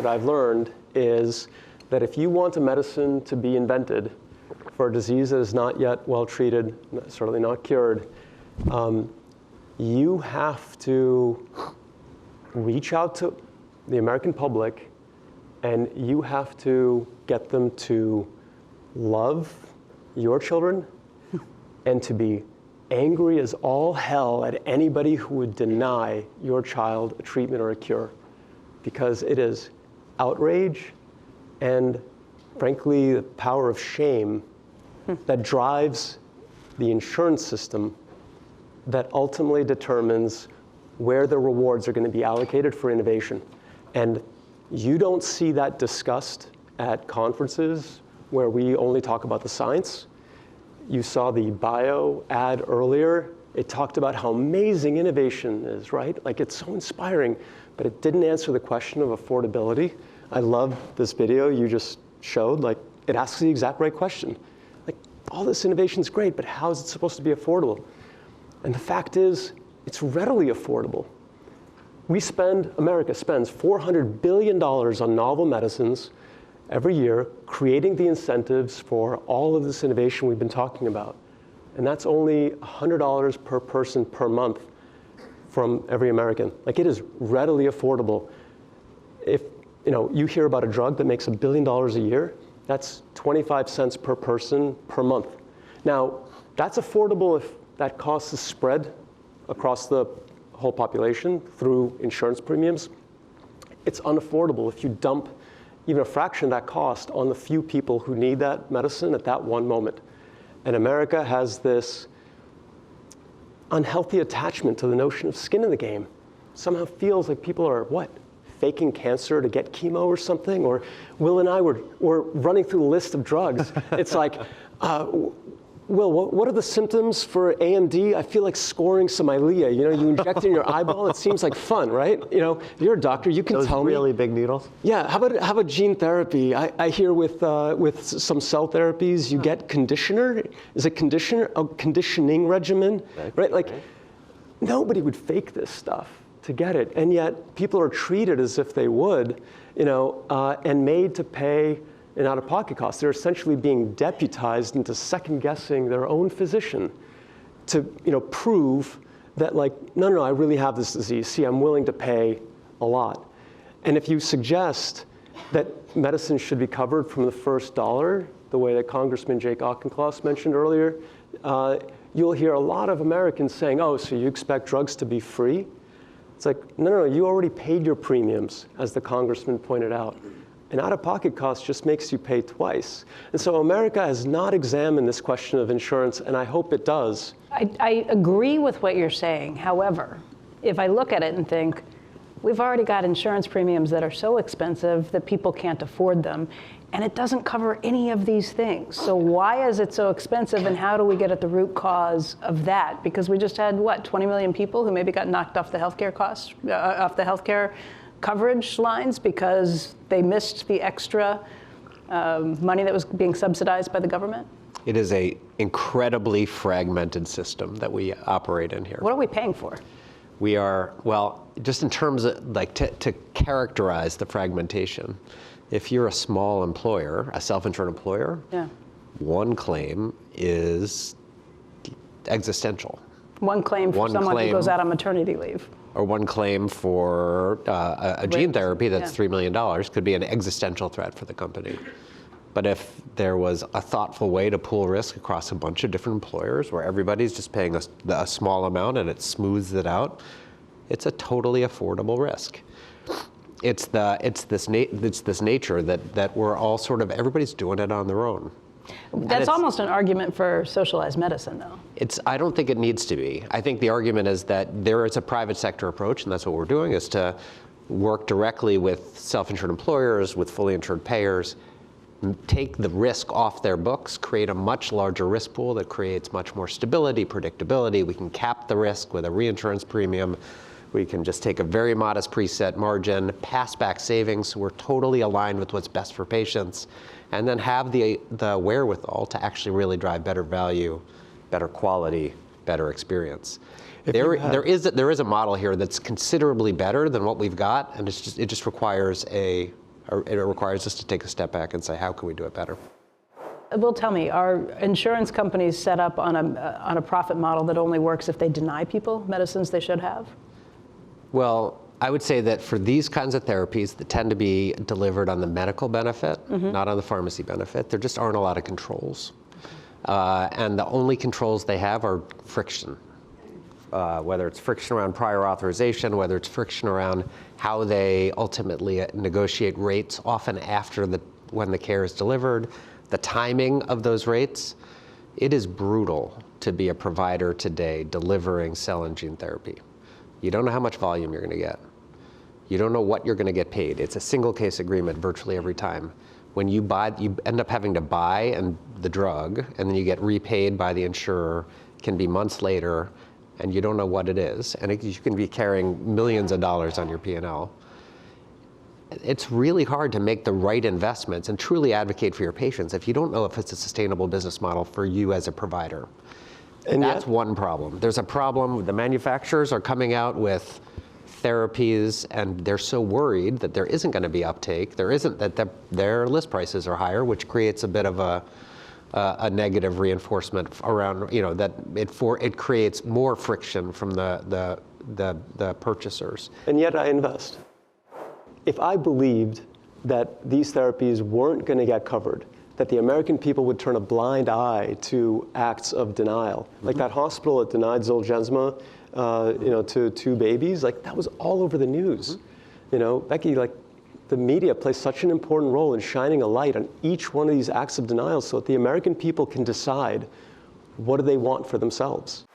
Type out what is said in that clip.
that I've learned is that if you want a medicine to be invented for a disease that is not yet well treated, certainly not cured, you have to reach out to the American public, and you have to get them to love your children and to be angry as all hell at anybody who would deny your child a treatment or a cure, because it is outrage and, frankly, the power of shame that drives the insurance system that ultimately determines where the rewards are going to be allocated for innovation. And you don't see that discussed at conferences where we only talk about the science. You saw the bio ad earlier. It talked about how amazing innovation is, right? Like, it's so inspiring, but it didn't answer the question of affordability. I love this video you just showed. Like, it asks the exact right question. Like, all this innovation is great, but how is it supposed to be affordable? And the fact is, it's readily affordable. America spends $400 billion on novel medicines every year, creating the incentives for all of this innovation we've been talking about. And that's only $100 per person per month from every American. Like, it is readily affordable. If you hear about a drug that makes $1 billion a year, that's 25 cents per person per month. Now, that's affordable if that cost is spread across the whole population through insurance premiums. It's unaffordable if you dump even a fraction of that cost on the few people who need that medicine at that one moment. And America has this unhealthy attachment to the notion of skin in the game. Somehow feels like people are, faking cancer to get chemo or something? Or Will and I were running through the list of drugs. It's like, Will, what are the symptoms for AMD? I feel like scoring some Eylea. You inject it in your eyeball. It seems like fun, right? You're a doctor. You can tell me. Those really big needles? Yeah. How about gene therapy? I hear with some cell therapies, you get conditioner. Is it conditioner? A conditioning regimen, right? Like, nobody would fake this stuff to get it, and yet people are treated as if they would, and made to pay in out-of-pocket costs. They're essentially being deputized into second-guessing their own physician to, prove that, like, no, I really have this disease. See, I'm willing to pay a lot. And if you suggest that medicine should be covered from the first dollar, the way that Congressman Jake Auchincloss mentioned earlier, you'll hear a lot of Americans saying, oh, so you expect drugs to be free? It's like, no, you already paid your premiums, as the congressman pointed out. And out-of-pocket cost just makes you pay twice. And so America has not examined this question of insurance, and I hope it does. I agree with what you're saying. However, if I look at it and think, we've already got insurance premiums that are so expensive that people can't afford them, and it doesn't cover any of these things. So why is it so expensive, and how do we get at the root cause of that? Because we just had, 20 million people who maybe got knocked off the healthcare costs, off the healthcare coverage lines because they missed the extra money that was being subsidized by the government? It is an incredibly fragmented system that we operate in here. What are we paying for? We are, just in terms of, to characterize the fragmentation, if you're a small employer, a self-insured employer, one claim is existential. One claim for someone who goes out on maternity leave. Or one claim for a gene therapy that's $3 million could be an existential threat for the company. But if there was a thoughtful way to pool risk across a bunch of different employers where everybody's just paying a small amount and it smooths it out, it's a totally affordable risk. It's this nature that we're all sort of, everybody's doing it on their own. That's almost an argument for socialized medicine, though. I don't think it needs to be. I think the argument is that there is a private sector approach, and that's what we're doing, is to work directly with self-insured employers, with fully insured payers, take the risk off their books, create a much larger risk pool that creates much more stability, predictability. We can cap the risk with a reinsurance premium. We can just take a very modest preset margin, pass back savings, so we're totally aligned with what's best for patients, and then have the wherewithal to actually really drive better value, better quality, better experience. There is a model here that's considerably better than what we've got, and it just requires a It requires us to take a step back and say, how can we do it better? Well, tell me, are insurance companies set up on a profit model that only works if they deny people medicines they should have? Well, I would say that for these kinds of therapies that tend to be delivered on the medical benefit, not on the pharmacy benefit, there just aren't a lot of controls. And the only controls they have are friction. Whether it's friction around prior authorization, whether it's friction around how they ultimately negotiate rates, often after when the care is delivered, the timing of those rates. It is brutal to be a provider today delivering cell and gene therapy. You don't know how much volume you're going to get. You don't know what you're going to get paid. It's a single case agreement virtually every time. When you buy, you end up having to buy the drug, and then you get repaid by the insurer. It can be months later, and you don't know what it is. And you can be carrying millions of dollars on your P&L. It's really hard to make the right investments and truly advocate for your patients if you don't know if it's a sustainable business model for you as a provider. And that's one problem. There's a problem. The manufacturers are coming out with therapies, and they're so worried that there isn't going to be uptake. There isn't, that their list prices are higher, which creates a bit of a negative reinforcement around, that it creates more friction from the purchasers. And yet I invest. If I believed that these therapies weren't going to get covered, that the American people would turn a blind eye to acts of denial, like that hospital that denied Zolgensma, to 2 babies, like that was all over the news. Becky, like the media plays such an important role in shining a light on each one of these acts of denial so that the American people can decide what do they want for themselves.